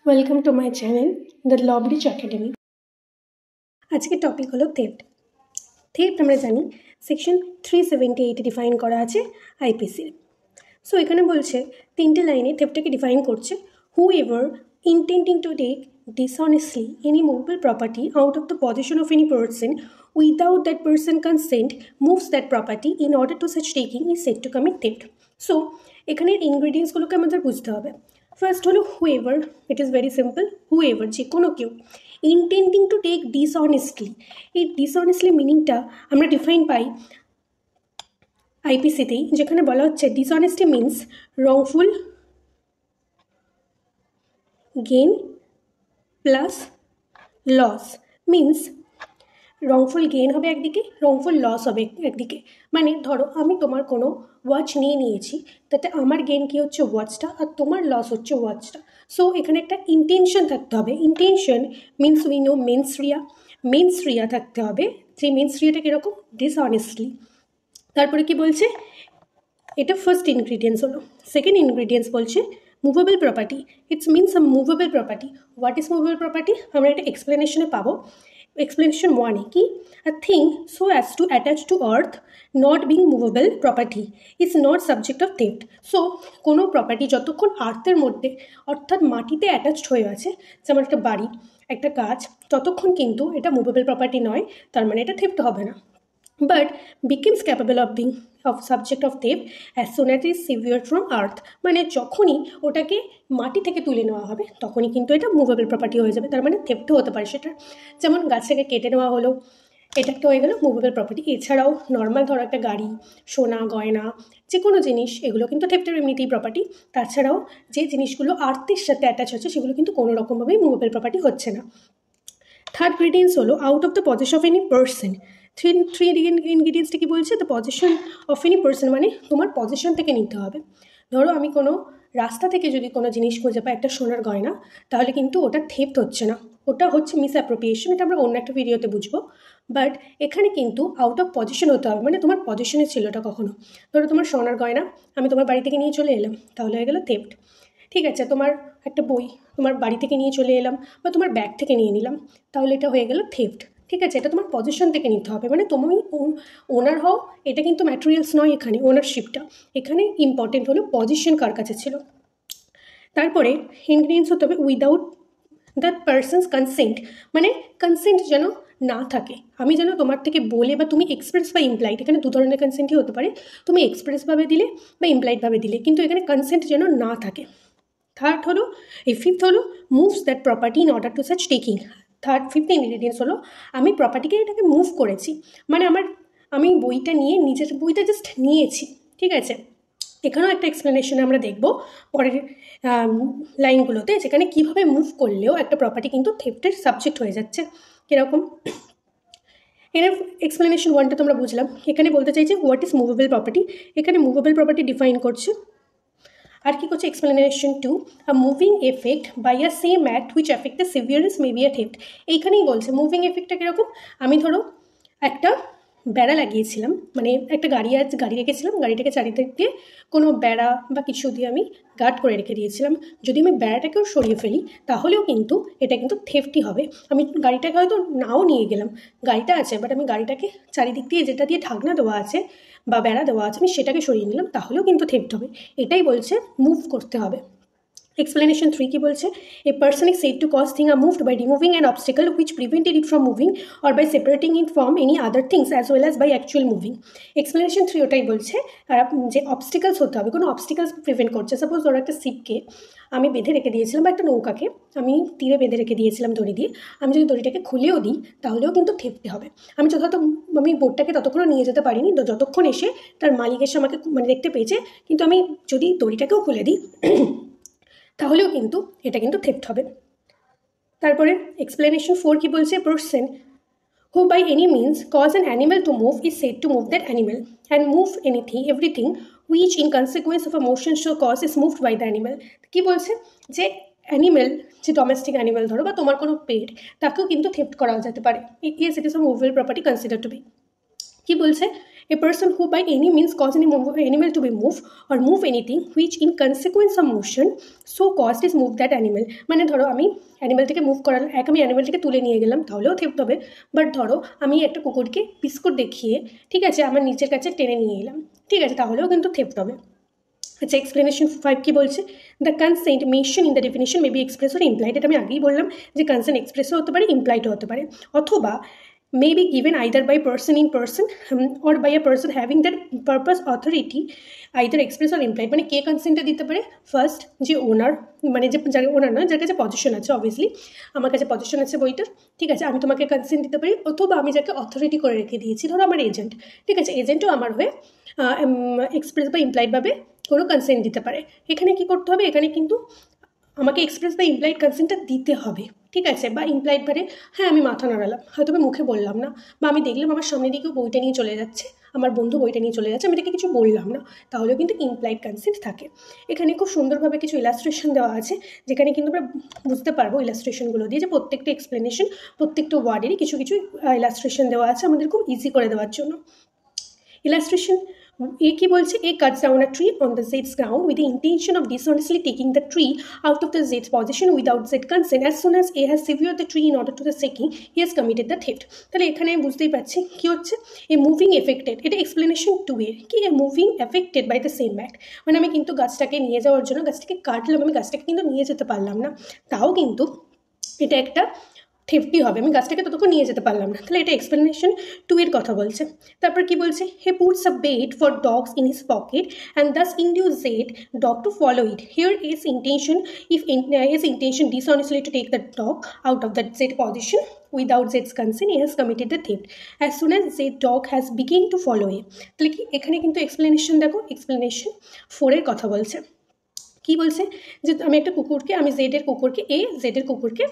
Welcome to my channel the law bridge academy. আজকের topic হলো theft. Theft আমরা জানি সেকশন 378 ডিফাইন করা আছে আইপিসির। সো এখানে বলছে তিনটে লাইনে থেফটটাকে ডিফাইন করছে, whoever intending to take dishonestly any movable property out of the possession of any person without that person consent moves that property in order to such taking is said to commit theft. So এখানের ইনগ্রিডিয়েন্টসগুলোকে আমাদের বুঝতে হবে। First হলো whoever, it is very simple. Whoever যে কোনো কেউ intending to take ডিসঅনেস্টলি, এই ডিসঅনেস্টলি মিনিংটা আমরা ডিফাইন পাই আইপিসিতেই, যেখানে বলা হচ্ছে dishonesty means wrongful gain plus loss. Means wrongful gain হবে একদিকে, রংফুল লস হবে একদিকে। মানে ধরো আমি তোমার কোনো ওয়াচ নিয়ে নিয়েছি, তাতে আমার গেইন কী হচ্ছে ওয়াচটা, আর তোমার লস হচ্ছে ওয়াচটা। সো এখানে একটা ইন্টেনশন থাকতে হবে। Intention means we know mens rea থাকতে হবে। সেই মেন্স রিয়াটা কীরকম? ডিসঅনেস্টলি। তারপরে কি বলছে, এটা ফার্স্ট ইনগ্রিডিয়েন্টস হলো। সেকেন্ড ইনগ্রিডিয়েন্টস বলছে movable property, it's means a movable property. What is movable property আমরা এটা এক্সপ্লেনেশনে পাবো। এক্সপ্লেনেশন 1 কি, a thing so as to attach to earth not being movable property is not subject of theft. So কোনো property যতক্ষণ আর্থের মধ্যে অর্থাৎ মাটিতে attached হয়ে আছে, যেমন একটা বাড়ি, একটা গাছ, ততক্ষণ কিন্তু এটা মুভেবল প্রপার্টি নয়, তার মানে এটা থেফট হবে না। but becomes capable of being of subject of theft as soon as it is severed from earth। মানে যখনই ওটাকে মাটি থেকে তুলে নেওয়া হবে তখনই কিন্তু এটা মুভেবল প্রপার্টি হয়ে যাবে, তার মানে থেফটও হতে পারে সেটা। যেমন গাছ থেকে কেটে নেওয়া হলো, এটা একটা হয়ে গেল মুভেবল প্রপার্টি। এছাড়াও নর্মাল ধরো একটা গাড়ি, সোনা গয়না, যে কোনো জিনিস, এগুলো কিন্তু থেফটের এমনিতেই প্রপার্টি। তাছাড়াও যে জিনিসগুলো আর্থের সাথে অ্যাটাচ হচ্ছে সেগুলো কিন্তু কোনো রকমভাবেই মুভেবল প্রপার্টি হচ্ছে না। থার্ড ইনগ্রিডিয়েন্টস হলো out of the possession of any person. Three ইনগ্রিডিয়েন্টসটা কি বলছে? The possession of any person, মানে তোমার পজেশন থেকে নিতে হবে। ধরো আমি কোনো রাস্তা থেকে যদি কোনো জিনিস খুঁজে পাই, একটা সোনার গয়না, তাহলে কিন্তু ওটা থেফট হচ্ছে না, ওটা হচ্ছে মিস অ্যাপ্রোপ্রিয়েশন। এটা আমরা অন্য একটা ভিডিওতে বুঝবো। বাট এখানে কিন্তু আউট অফ পজিশন হতে হবে, মানে তোমার পজিশনে ছিল ওটা কখনো। ধরো তোমার সোনার গয়না আমি তোমার বাড়ি থেকে নিয়ে চলে এলাম, তাহলে হয়ে গেল থেফট। ঠিক আছে, তোমার একটা বই তোমার বাড়ি থেকে নিয়ে চলে এলাম, বা তোমার ব্যাগ থেকে নিয়ে নিলাম, তাহলে এটা হয়ে গেল থেফট। ঠিক আছে, এটা তোমার পজিশন থেকে নিতে হবে, মানে তুমি ওনার হও, এটা কিন্তু ম্যাটেরিয়ালস নয়, এখানে ওনারশিপটা। এখানে ইম্পর্টেন্ট হলো পজিশন কার কাছে ছিল। তারপরে ইনগ্রিডিয়েন্টস হতে হবে উইদাউট দ্যাট পার্সনস কনসেন্ট, মানে কনসেন্ট যেন না থাকে। আমি যেন তোমার থেকে বলে, বা তুমি এক্সপ্রেস বা ইমপ্লাইড, এখানে দু ধরনের কনসেন্টই হতে পারে, তুমি এক্সপ্রেসভাবে দিলে বা ইমপ্লাইডভাবে দিলে, কিন্তু এখানে কনসেন্ট যেন না থাকে। থার্ড হলো, ফিফথ হলো moves that property in order to such taking. Fifth ingredients হলো আমি প্রপার্টিকে এটাকে মুভ করেছি, মানে আমি বইটা নিয়ে নিজের বইটা জাস্ট নিয়েছি। ঠিক আছে, এখানেও একটা এক্সপ্লেনেশনে আমরা দেখব পরের লাইনগুলোতে, যেখানে কীভাবে মুভ করলেও একটা প্রপার্টি কিন্তু থেফটের সাবজেক্ট হয়ে যাচ্ছে। কীরকম? এর এক্সপ্লেনেশন 1টা তোমরা বুঝলাম। এখানে বলতে চাইছে হোয়াট ইজ মুভেবল প্রপার্টি, এখানে মুভেবল প্রপার্টি ডিফাইন করছে। আর কি করছে explanation 2, a moving effect by a same act which affect the severest may be a theft. এইখানেই বলছে মুভিং এফেক্টটা কীরকম। আমি ধরো একটা বেড়া লাগিয়েছিলাম, মানে একটা গাড়ি রেখেছিলাম, গাড়িটাকে চারিদিক দিয়ে কোনো বেড়া বা কিছু দিয়ে আমি গার্ড করে রেখে দিয়েছিলাম। যদি আমি বেড়াটাকেও সরিয়ে ফেলি তাহলেও কিন্তু এটা কিন্তু থেফটই হবে। আমি গাড়িটাকে হয়তো নাও নিয়ে গেলাম, গাড়িটা আছে, বাট আমি গাড়িটাকে চারিদিক দিয়ে যেটা দিয়ে ঢাকনা দেওয়া আছে বা বেড়া দেওয়া আছে আমি সেটাকে সরিয়ে নিলাম, তাহলেও কিন্তু থেফট হবে। এটাই বলছে মুভ করতে হবে। এক্সপ্লেনেশন 3 কি বলছে, a person is said to cause thing are moved by removing an obstacle which prevented it from moving or by separating it from any other things as well as by actual moving. Explanation 3 ওটাই বলছে যে অবস্টিকলস হতে হবে, কোনো অবস্টিকলস prevent করছে। Suppose ধরো একটা শিপকে আমি বেঁধে রেখে দিয়েছিলাম, বা একটা নৌকাকে আমি তীরে বেঁধে রেখে দিয়েছিলাম দড়ি দিয়ে, আমি যদি দড়িটাকে খুলেও দিই তাহলেও কিন্তু থেফটে হবে। আমি বোটটাকে ততক্ষণও নিয়ে যেতে পারিনি, যতক্ষণ এসে তার মালিক এসে আমাকে মানে দেখতে পেয়েছে, কিন্তু আমি যদি দড়িটাকেও খুলে দিই তাহলেও কিন্তু এটা কিন্তু থেফট হবে। তারপরে এক্সপ্লেনেশন 4 কি বলছে, person who by any means cause an animal to move is said to move that animal, and move everything which in consequence of a motion show cause is moved by the animal। কি বলছে যে animal, যে domestic animal ধরো বা তোমার কোনো পেট, তাকেও কিন্তু থেফট করা যেতে পারে। Yes, it is a movable property consider to be. কি বলছে, A person who by any means cause any animal to be moved or move anything which in consequence of motion so caused is move that animal। মানে ধরো আমি অ্যানিমেলটিকে move করালাম, আমি অ্যানিমেলটিকে তুলে নিয়ে গেলাম, তাহলেও থেফট হবে। বাট ধরো আমি একটা কুকুরকে বিস্কুট দেখিয়ে, ঠিক আছে, আমার নিচের কাছে টেনে নিয়ে এলাম, ঠিক আছে, তাহলেও কিন্তু থেফট হবে। আচ্ছা, এক্সপ্লেনেশন 5 কি বলছে? The consent mention in the definition may be express or implied. এটা আমি আগেই বললাম যে কনসেন্ট এক্সপ্রেসও হতে পারে, ইমপ্লাইডও হতে পারে, অথবা may be given either by person in person or by a person having that purpose authority either express or implied। মানে কে কনসেন্টটা দিতে পারে? ফার্স্ট যে ওনার, মানে যে যার ওনার নয়, যার কাছে পজিশন আছে, অবভিয়াসলি আমার কাছে পজিশন আছে বইটার, ঠিক আছে, আমি তোমাকে কনসেন্ট দিতে পারি, অথবা আমি যাকে অথরিটি করে রেখে দিয়েছি, ধরো আমার এজেন্ট, ঠিক আছে, এজেন্টও আমার হয়ে এক্সপ্রেস বা ইমপ্লাইডভাবে কোনো কনসেন্ট দিতে পারে। এখানে কি করতে হবে? এখানে কিন্তু আমাকে এক্সপ্রেস বা ইমপ্লাইড কনসেন্টটা দিতে হবে, ঠিক আছে, বা ইমপ্লাইড মানে হ্যাঁ আমি মাথা নাড়ালাম, হয়তো আমি মুখে বললাম না, বা আমি দেখলাম আমার সামনে দিকেও বইটা নিয়ে চলে যাচ্ছে, আমার বন্ধু বইটা নিয়ে চলে যাচ্ছে, আমি তাকে কিছু বললাম না, তাহলেও কিন্তু ইমপ্লাইড কনসেন্ট থাকে। এখানে খুব সুন্দরভাবে কিছু ইলাস্ট্রেশন দেওয়া আছে, যেখানে কিন্তু আমরা বুঝতে পারবো ইলাস্ট্রেশনগুলো দিয়ে যে প্রত্যেকটা এক্সপ্লেনেশন, প্রত্যেকটা ওয়ার্ডেরই কিছু কিছু ইলাস্ট্রেশন দেওয়া আছে আমাদের খুব ইজি করে দেওয়ার জন্য। ইলাস্ট্রেশন A কি বলছে? A cuts down a tree on the Z's ground with the intention of dishonestly taking the tree out of the Z's possession without Z consent. As soon as A has severed the tree in order to the taking, he has committed the theft. তাহলে এখানে বুঝতেই পারছি কি হচ্ছে, a moving effected, এটা explanation 2 এর কি, a moving effected by the same act. মানে আমি কিন্তু গাছটাকে নিয়ে যাওয়ার জন্য গাছটাকে কাটলাম, আমি গাছটাকে কিন্তু নিয়ে যেতে পারলাম না, তাও কিন্তু এটা একটা থেফটি হবে, আমি গাছটাকে ততক্ষণ নিয়ে যেতে পারলাম না, তাহলে এটা এক্সপ্লেনেশন 2 এর কথা বলছে। তারপর কি বলছে? He puts a bait for dogs in his pocket and thus induce Z dog to follow it. Here is intention, if is intention dishonestly to take the dog out of that Zed position without Zed's consent, he has committed the theft as soon as Zed dog has begun to follow him। তাহলে কি এখানে কিন্তু explanation দেখো, explanation 4 এর কথা বলছে। কি বলছে? যে আমি একটা কুকুরকে, আমি জেডের কুকুরকে, জেডের কুকুরকে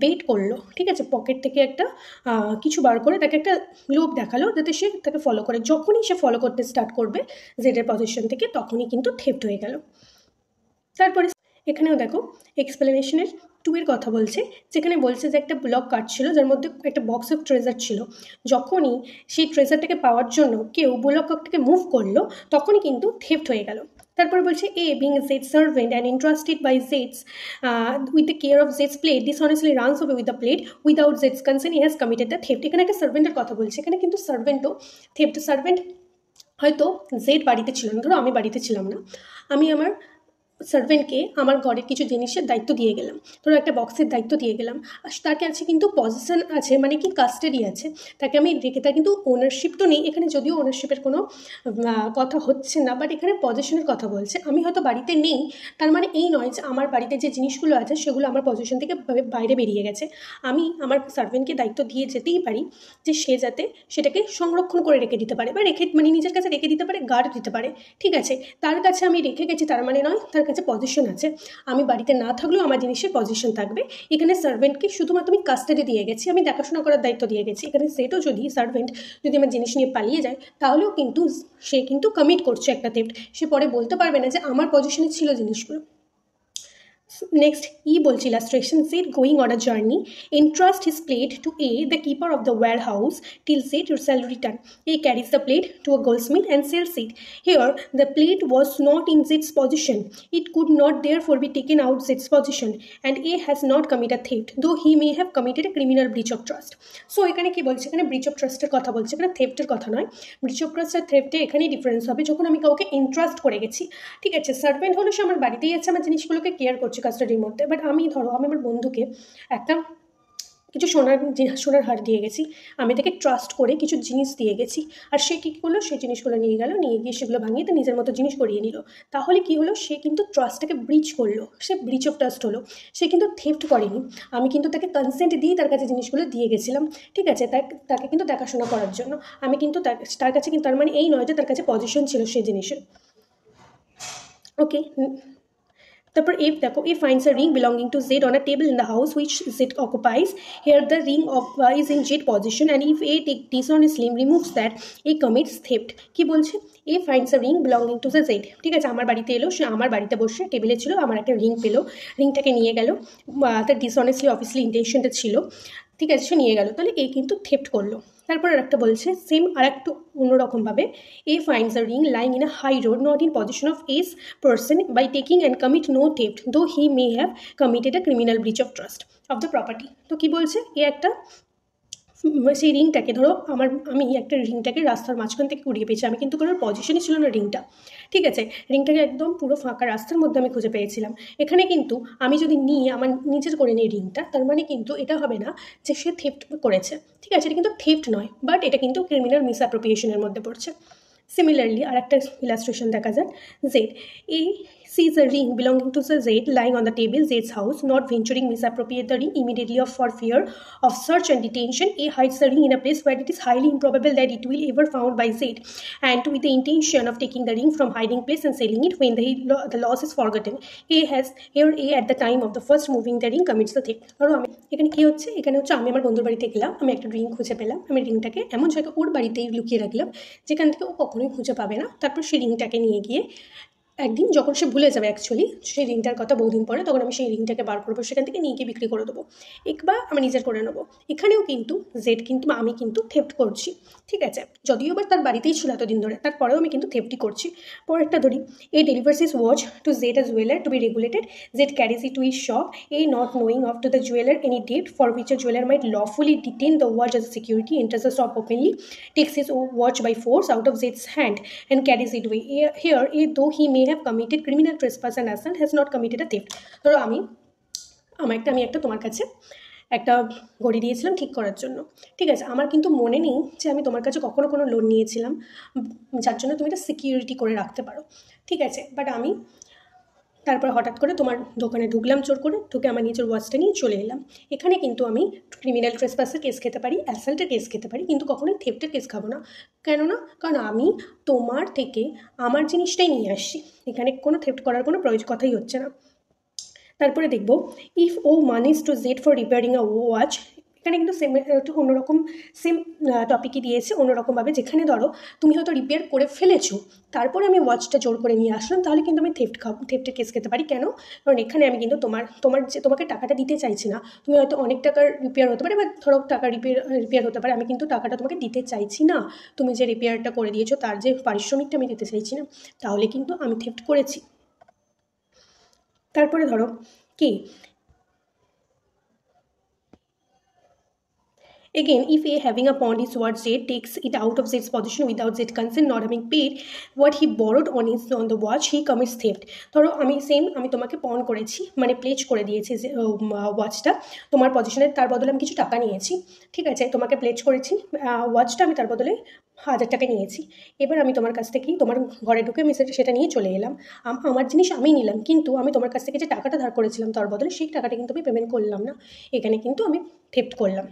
বেট করলো, ঠিক আছে, পকেট থেকে একটা কিছু বার করে তাকে একটা লোভ দেখালো যাতে সে তাকে ফলো করে। যখনই সে ফলো করতে স্টার্ট করবে জেডের পজিশন থেকে, তখনই কিন্তু থেফট হয়ে গেল। তারপরে এখানেও দেখো এক্সপ্লেনেশনের 2 এর কথা বলছে, যেখানে বলছে যে একটা ব্লক কার্ড ছিল যার মধ্যে একটা বক্স অফ ট্রেজার ছিল, যখনই সেই ট্রেজারটাকে পাওয়ার জন্য কেউ ব্লক কার্ডটাকে মুভ করলো, তখনই কিন্তু থেফট হয়ে গেল। তারপরে বলছে এ being Zed's servant and entrusted by Zed's with the care of Zed's plate dishonestly runs away with the plate without Zed's consent, he has committed the theft। এখানে একটা সার্ভেন্টের কথা বলছে, এখানে কিন্তু সার্ভেন্টও থেফট। সার্ভেন্ট হয়তো জেড বাড়িতে ছিল না, ধরো আমি বাড়িতে ছিলাম না, আমি আমার সার্ভেন্টকে আমার ঘরের কিছু জিনিসের দায়িত্ব দিয়ে গেলাম, ধরো একটা বক্সের দায়িত্ব দিয়ে গেলাম, আর তার কাছে কিন্তু পজিশন আছে, মানে কি কাস্টাডি আছে, তাকে আমি রেখে, তার কিন্তু ওনারশিপ তো নেই এখানে, যদিও ওনারশিপের কোনো কথা হচ্ছে না, বাট এখানে পজিশনের কথা বলছে। আমি হয়তো বাড়িতে নেই, তার মানে এই নয় যে আমার বাড়িতে যে জিনিসগুলো আছে সেগুলো আমার পজিশন থেকে বাইরে বেরিয়ে গেছে। আমি আমার সার্ভেন্টকে দায়িত্ব দিয়ে যেতেই পারি যে সে যাতে সেটাকে সংরক্ষণ করে রেখে দিতে পারে, বা রেখে মানে নিজের কাছে রেখে দিতে পারে, গার্ড দিতে পারে, ঠিক আছে, তার কাছে আমি রেখে গেছি তার মানে নয় তার কাছে পজিশন আছে, আমি বাড়িতে না থাকলেও আমার জিনিসের পজিশন থাকবে। এখানে সার্ভেন্টকে শুধুমাত্র আমি কাস্টাডি দিয়ে গেছি, আমি দেখাশোনা করার দায়িত্ব দিয়ে গেছি। এখানে সেটাও যদি সার্ভেন্ট যদি আমার জিনিস নিয়ে পালিয়ে যায়, তাহলেও কিন্তু সে কিন্তু কমিট করছে একটা থেফট, সে পরে বলতে পারবে না যে আমার পজিশনে ছিল জিনিসগুলো। Next, E বলছে illustration, Zed going on a journey entrust his plate to A, the keeper of the warehouse, till Zed shall return. A carries the plate to a goldsmith and sells it. Here, the plate was not in Zed's possession. It could not therefore be taken out Zed's possession, and A has not committed theft, though he may have committed a criminal breach of trust. So এখানে কি বলছে? এখানে breach of ট্রাস্টের কথা বলছে, এখানে থেফটের কথা নয়। ব্রিচ অফ ট্রাস্ট আর থেফটে এখানেই ডিফারেন্স হবে। যখন আমি কাউকে এন্ট্রাস্ট করে গেছি, ঠিক আছে, সার্ভেন্ট হলো সে আমার বাড়িতেই আছে, আমার জিনিসগুলোকে কেয়ার করছে কাস্টাডির মধ্যে, বাট আমি ধরো আমি আমার বন্ধুকে একটা কিছু সোনার হার দিয়ে গেছি, আমি তাকে ট্রাস্ট করে কিছু জিনিস দিয়ে গেছি, আর সে কী করলো, সেই জিনিসগুলো নিয়ে গেল, নিয়ে গিয়ে সেগুলো ভাঙিয়ে তো নিজের মতো জিনিস করিয়ে নিল। তাহলে কি হলো? সে কিন্তু ট্রাস্টটাকে ব্রিচ করলো, সে ব্রিচ অফ ট্রাস্ট হলো, সে কিন্তু থেফট করেনি। আমি কিন্তু তাকে কনসেন্ট দিয়ে তার কাছে জিনিসগুলো দিয়ে গেছিলাম, ঠিক আছে, তাকে কিন্তু দেখাশোনা করার জন্য। আমি কিন্তু তার কাছে কিন্তু, তার মানে এই নয় যে তার কাছে পজিশন ছিল সেই জিনিসের। ওকে, তারপর এফ দেখো, এ finds a ring belonging to Z on a table in the house which Z occupies. Here the ring is in Z position, and if A dishonestly removes that, A commits theft. কি বলছে? A finds a ring belonging to the Z, ঠিক আছে, আমার বাড়িতে এলো, সে আমার বাড়িতে বসে টেবিলে ছিল, আমার একটা রিং পেলো, রিংটাকে নিয়ে গেল, তার ডিসঅনেস্টলি অবভিয়াসলি ইন্টেনশনটা ছিল, ঠিক আছে, সে নিয়ে গেল, তাহলে এ কিন্তু থেফট করলো। তারপর আর একটা বলছে সেম আর একটু অন্যরকমভাবে, A finds a ring lying in a high road not in possession of S person by taking and commit no theft though he may have committed a criminal breach of trust of the property. তো কী বলছে, এ একটা সেই রিংটাকে ধরো আমি একটা রিংটাকে রাস্তার মাঝখান থেকে কুড়িয়ে পেয়েছি, আমি কিন্তু কোনো পজিশনই ছিল না রিংটা, ঠিক আছে, রিংটাকে একদম পুরো ফাঁকা রাস্তার মধ্যে আমি খুঁজে পেয়েছিলাম। এখানে কিন্তু আমি যদি নিয়ে আমার নিজের করে নিই রিংটা, তার মানে কিন্তু এটা হবে না যে সে থেফট করেছে, ঠিক আছে, এটা কিন্তু থেফট নয়, বাট এটা কিন্তু ক্রিমিনাল মিসঅ্যাপ্রোপ্রিয়েশনের মধ্যে পড়ছে। সিমিলারলি আর একটা ইলাস্ট্রেশন দেখা যাক, Z A sees a ring belonging to the Z lying on the table, Z's house, not venturing misappropriate the ring immediately for fear of search and detention. A hides the ring in a place where it is highly improbable that it will ever found by Z, and with the intention of taking the ring from hiding place and selling it when the loss is forgotten. A at the time of the first moving the ring commits the theft. ধরো আমি এখানে কী হচ্ছে, এখানে হচ্ছে আমি আমার বন্ধুর বাড়িতে গেলাম, আমি একটা রিং খুঁজে পেলাম, আমি রিংটাকে এমন জায়গায় ওর বাড়িতেই লুকিয়ে রাখলাম যেখান থেকে ও কখনোই খুঁজে পাবে না। তারপর সেই রিংটাকে নিয়ে গিয়ে একদিন যখন সে ভুলে যাবে অ্যাকচুয়ালি সেই রিংটার কথা বহুদিন পরে, তখন আমি সেই রিংটাকে বার করবো, সেখান থেকে নিয়ে গিয়ে বিক্রি করে দেবো, বা আমি নিজের করে নেবো। এখানেও কিন্তু জেড কিন্তু আমি কিন্তু থেফট করছি, ঠিক আছে, যদিও বা তার বাড়িতেই ছিল এতদিন ধরে, তারপরেও আমি কিন্তু থেফটই করছি। পরেরটা ধরি, A delivers his watch to Z a jeweller to be regulated, Z carries it to his shop, A not knowing of to the jeweller any debt for which a jeweller might lawfully detain the watch as a security, enters the shop openly, takes his watch by force out of Zed's hand and carries it away. Here, though he may have committed criminal trespass and assault, has not committed a theft. ধরো আমি একটা তোমার কাছে একটা ঘড়ি দিয়েছিলাম ঠিক করার জন্য, ঠিক আছে, আমার কিন্তু মনে নেই যে আমি তোমার কাছে কখনো কোনো লোন নিয়েছিলাম যার জন্য তুমি এটা সিকিউরিটি করে রাখতে পারো, ঠিক আছে, বাট আমি তারপর হঠাৎ করে তোমার দোকানে ঢুকলাম চোর করে, ঢুকে আমার নিজের ওয়াচটা নিয়ে চলে এলাম। এখানে কিন্তু আমি ক্রিমিনাল ট্রেসপাসের কেস খেতে পারি, অ্যাসাল্টের কেস খেতে পারি, কিন্তু কখনোই থেফটের কেস খাবো না। কেননা কারণ আমি তোমার থেকে আমার জিনিসটাই নিয়ে আসছি, এখানে কোনো থেফট করার কোনো কথাই হচ্ছে না। তারপরে দেখব, if owe monies to Z for repairing a watch, এখানে কিন্তু সেম একটু অন্যরকম সেম টপিকই দিয়েছে অন্যরকমভাবে, যেখানে ধরো তুমি হয়তো রিপেয়ার করে ফেলেছো, তারপরে আমি ওয়াচটা জোর করে নিয়ে আসলাম, তাহলে কিন্তু আমি থেফটের কেস খেতে পারি। কেন? কারণ এখানে আমি কিন্তু তোমাকে টাকাটা দিতে চাইছি না, তুমি হয়তো অনেক টাকার রিপেয়ার হতে পারে বা ধরো টাকা রিপেয়ার হতে পারে, আমি কিন্তু টাকাটা তোমাকে দিতে চাইছি না, তুমি যে রিপেয়ারটা করে দিয়েছো তার যে পারিশ্রমিকটা আমি দিতে চাইছি না, তাহলে কিন্তু আমি থেফট করেছি। তারপরে ধরো কি, again, if A having a pawned his watch, Z takes it out of Z's possession without Z consent, not having paid what he borrowed on the watch, he commits theft. ধরো আমি তোমাকে পণ করেছি, মানে প্লেজ করে দিয়েছি যে ওয়াচটা তোমার পজিশনে, তার বদলে আমি কিছু টাকা নিয়েছি, ঠিক আছে, তোমাকে প্লেজ করেছি ওয়াচটা, আমি তার বদলে 1000 টাকা নিয়েছি। এবার আমি তোমার কাছ থেকেই তোমার ঘরে ঢুকে আমি সেটা নিয়ে চলে এলাম, আমার জিনিস আমি নিলাম, কিন্তু আমি তোমার কাছ থেকে যে টাকাটা ধার করেছিলাম তার বদলে সেই টাকাটা কিন্তু আমি পেমেন্ট করলাম না, এখানে কিন্তু আমি থেফট করলাম।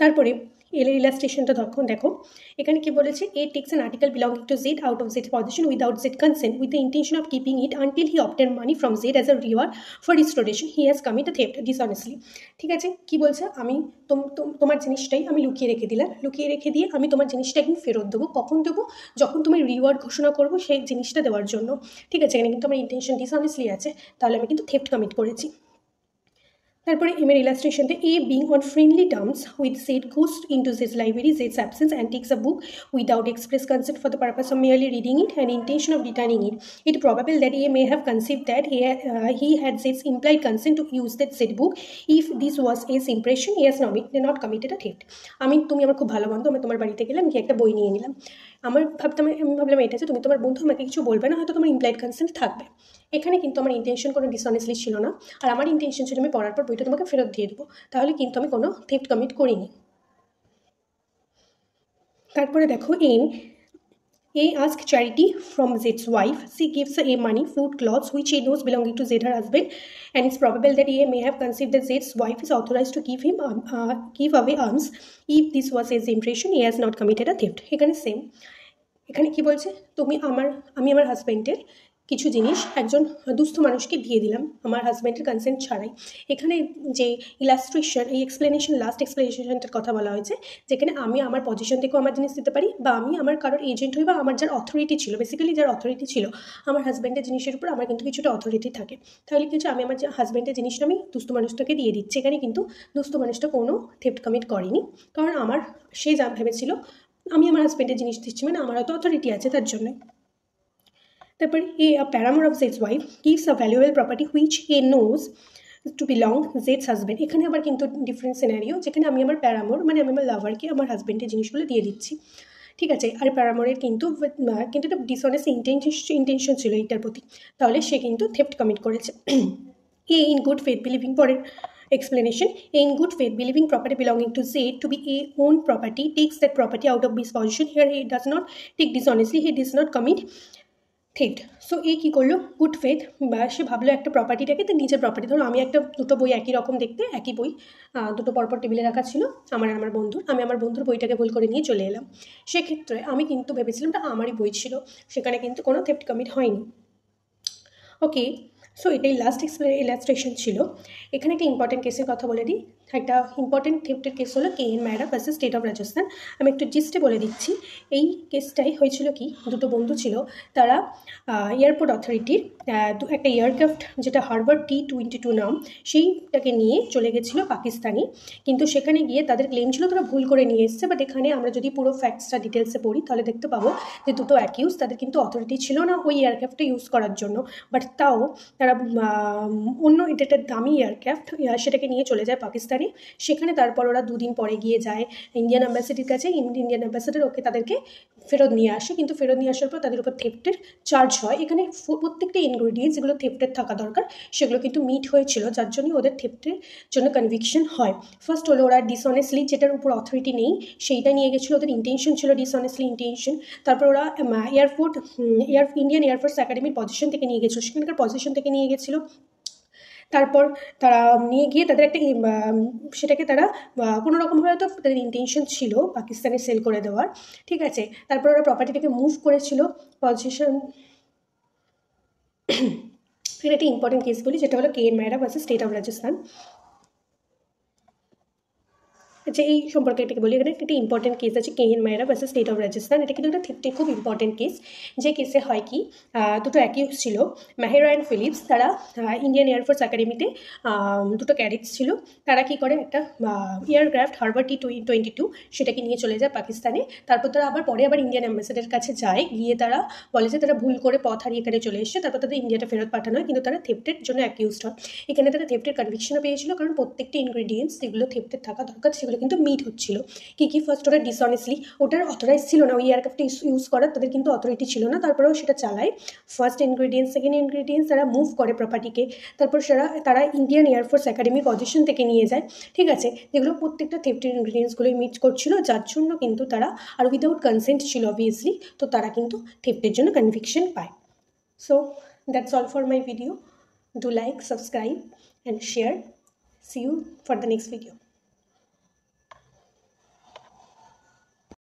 তারপরে ইলাস্ট্রেশনটা দেখো, এখানে কি বলেছে, A takes an article belonging to Z out of Z possession without Z consent with the intention of keeping it until he obtain money from Z as a reward for restoration, he has commit a theft dishonestly, ঠিক আছে, কি বলছে, আমি তোমার জিনিসটাই আমি লুকিয়ে রেখে দিলাম, লুকিয়ে রেখে দিয়ে আমি তোমার জিনিসটা একদিন ফেরত দেবো, কখন দেবো, যখন তুমি রিওয়ার্ড ঘোষণা করবো সেই জিনিসটা দেওয়ার জন্য, ঠিক আছে, এখানে কিন্তু আমার ইন্টেনশন ডিসঅনেস্টলি আছে, তাহলে আমি কিন্তু থেফট কমিট করেছি। তারপরে এমের ইলাস্ট্রেশনতে, এ being on friendly terms with Z goes into জেডস library জেডস absence and takes a book without express consent for the purpose of merely reading it and intention of returning it. It probable that A may have conceived that he had Zed's implied consent to use that Zed book. If this was A's impression, he has not committed a theft. তুমি আমার খুব ভালো বন্ধু, আমি তোমার বাড়িতে গেলাম, গিয়ে একটা বই নিয়ে নিলাম, আমি ভাবলাম এটা যে তুমি তোমার বন্ধু আমাকে কিছু বলবে না, হয়তো তোমার ইমপ্লাইড কনসেন্ট থাকবে, এখানে কিন্তু আমার ইন্টেনশন কোনো ডিসঅনেস্টলি ছিল না, আর আমার ইন্টেনশন ছিল আমি পড়ার পর বইটা তোমাকে ফেরত দিয়ে দেবো, তাহলে কিন্তু আমি কোনো থেফট কমিট করিনি। তারপরে দেখো, A asks charity from Zed's wife. She gives A money, food, clothes, which he knows belonging to Zed, her husband, and it's probable that A may have conceived that Zed's wife is authorized to give away alms. If this was his impression, he has not committed a theft. এখানে same, এখানে কি বলছে, আমি আমার হাজব্যান্ডের কিছু জিনিস একজন দুস্থ মানুষকে দিয়ে দিলাম আমার হাজব্যান্ডের কনসেন্ট ছাড়াই। এখানে যে ইলাস্ট্রেশন, এই এক্সপ্লেনেশন, লাস্ট এক্সপ্লেনেশনটার কথা বলা হয়েছে, যেখানে আমি আমার পজিশন থেকেও আমার জিনিস দিতে পারি, বা আমি আমার কারোর এজেন্ট হই, বা আমার যার অথরিটি ছিল, বেসিক্যালি যার অথরিটি ছিল আমার হাজব্যান্ডের জিনিসের উপর আমার কিন্তু কিছুটা অথরিটি থাকে। তাহলে কিছু আমি আমার যে হাজব্যান্ডের জিনিসটা আমি দুস্থ মানুষটাকে দিয়ে দিচ্ছি। এখানে কিন্তু দুস্থ মানুষটা কোনো থেফট কমিট করেনি, কারণ আমার সে যা ভেবেছিল আমি আমার হাজব্যান্ডের জিনিস দিচ্ছি মানে আমার হয়তো অথরিটি আছে তার জন্য। তারপরে a paramour of Zed's wife gives a valuable property which he knows to belong Zed's husband। এখানে আবার কিন্তু ডিফারেন্ট সিনারিও, যেখানে আমি আমার প্যারামোর মানে আমি আমার লাভারকে আমার হাজব্যান্ডের জিনিসগুলো দিয়ে দিচ্ছি, ঠিক আছে। আর প্যারামোরের কিন্তু একটা ডিসঅনেস্ট ইন্টেনশন ছিল এইটার প্রতি, তাহলে সে কিন্তু থেফট কমিট করেছে। এ ইন গুড ফেথ বিলিভিং, পরের explanation, in good faith believing property belonging to Z to be a own property takes that property out of his possession. Here he does not take dishonestly, he does not commit theft. So এই কী করলো, good faith, বা সে ভাবলো একটা প্রপার্টিটাকে তার নিজের property. ধরো আমি একটা দুটো বই একই রকম দেখতে, একই বই দুটো পরপর টেবিলে রাখা ছিল আমার আর আমার বন্ধুর, আমি আমার বন্ধুর বইটাকে ভুল করে নিয়ে চলে এলাম। সেক্ষেত্রে আমি কিন্তু ভেবেছিলাম এটা আমারই বই ছিল, সেখানে কিন্তু কোনো থেফট কমিট হয়নি। ওকে, সো এটাই লাস্ট ইলাস্ট্রেশন ছিল। এখানে একটা ইম্পর্টেন্ট কেসের কথা বলে দিই। একটা ইম্পর্টেন্ট থেফটের কেস হলো KN Mehra versus state of Rajasthan. আমি একটু জিস্টে বলে দিচ্ছি। এই কেসটাই হয়েছিল কি, দুটো বন্ধু ছিল, তারা এয়ারপোর্ট অথরিটির একটা এয়ারক্রাফট যেটা হারবার T-22 নাম, সেইটাকে নিয়ে চলে গেছিলো পাকিস্তানি। কিন্তু সেখানে গিয়ে তাদের ক্লেম ছিল তারা ভুল করে নিয়ে এসছে, বাট এখানে আমরা যদি পুরো ফ্যাক্টসটা ডিটেলসে পড়ি তাহলে দেখতে পাবো যে দুটো অ্যাকিউজ, তাদের কিন্তু অথরিটি ছিল না ওই এয়ারক্রাফটটা ইউজ করার জন্য, বাট তাও তারা অন্য এটা একটা দামি এয়ারক্রাফট সেটাকে নিয়ে চলে যায় পাকিস্তানে। সেখানে তারপর ওরা দুদিন পরে গিয়ে যায় ইন্ডিয়ান অ্যাম্বাসিডির কাছে, ইন্ডিয়ান অ্যাম্বাসেডার ওকে তাদেরকে ফেরত নিয়ে আসে, কিন্তু ফেরত নিয়ে আসার পর তাদের উপর থেফটের চার্জ হয়। এখানে প্রত্যেকটা ইনগ্রিডিয়েন্টস যেগুলো থেফটের থাকা দরকার সেগুলো কিন্তু মিট হয়েছিল, যার জন্য ওদের থেফটের জন্য কনভিকশন হয়। ফার্স্ট হলো ওরা ডিসঅনেস্টলি, যেটার উপর অথরিটি নেই সেইটা নিয়ে গেছিলো, ওদের ইন্টেনশন ছিল ডিসঅনেস্টলি ইন্টেনশন। তারপর ওরা ইন্ডিয়ান এয়ারফোর্স একাডেমির পজিশন থেকে নিয়ে গেছিলো, সেখানকার পজিশন থেকে নিয়ে গেছিলো। তারপর তারা নিয়ে গিয়ে তাদের একটা সেটাকে তারা কোনো রকমভাবে হয়তো তাদের ইন্টেনশন ছিল পাকিস্তানে সেল করে দেওয়ার, ঠিক আছে। তারপর ওরা প্রপার্টিটাকে মুভ করেছিল পজিশন। এখানে একটা ইম্পর্টেন্ট কেস বলি, যেটা হলো KN Mehra versus state of Rajasthan. আচ্ছা, এই সম্পর্কে এটাকে বলি, এখানে একটা ইম্পর্টেন্ট কেস আছে KN Mehra versus state of Rajasthan. এটা কিন্তু একটা থেফটের খুব ইম্পর্টেন্ট কেস। যে কেসে হয় কি, দুটো অ্যাকিউজ ছিল মেহরা অ্যান্ড ফিলিপস, তারা ইন্ডিয়ান এয়ারফোর্স একাডেমিতে দুটো ক্যাডেটস ছিল। তারা কি করে, একটা এয়ারক্রাফট হারবার T-22 সেটাকে নিয়ে চলে যায় পাকিস্তানে। তারপর তারা পরে আবার ইন্ডিয়ান অ্যাম্বাসেডারের কাছে যায়, গিয়ে তারা বলে যে তারা ভুল করে পথ হারিয়ে এখানে চলে এসেছে। তারপর তাদের ইন্ডিয়াটা ফেরত পাঠানো হয়, কিন্তু তারা থেফটের জন্য অ্যাকিউজড হয়। এখানে তারা থেফটের কনভিকশনও পেয়েছিল, কারণ প্রত্যেকটা ইনগ্রিডিয়েন্টস যেগুলো থেফটের থাকা দরকার সেগুলো কিন্তু মিট হচ্ছিল। কি ফার্স্ট ওটা ডিসঅনেস্টলি, ওটার অথরাইজ ছিল না ওই এয়ারক্রাফটটা ইউজ করার, তাদের কিন্তু অথরিটি ছিল না, তারপরেও সেটা চালায়। ফার্স্ট ইনগ্রিডিয়েন্টস, সেকেন্ড ইনগ্রিডিয়েন্টস, তারা মুভ করে প্রপার্টিকে, তারপর তারা ইন্ডিয়ান এয়ারফোর্স একাডেমি পজিশন থেকে নিয়ে যায়, ঠিক আছে। যেগুলো প্রত্যেকটা থেফটের ইনগ্রিডিয়েন্টসগুলোই মিট করছিল, যার জন্য কিন্তু তারা, আর উইদাউট কনসেন্ট ছিল অবভিয়াসলি, তো তারা কিন্তু থেফটের জন্য কনভিকশন পায়। So that's all for my video. Do like, subscribe and share. See you for the next video.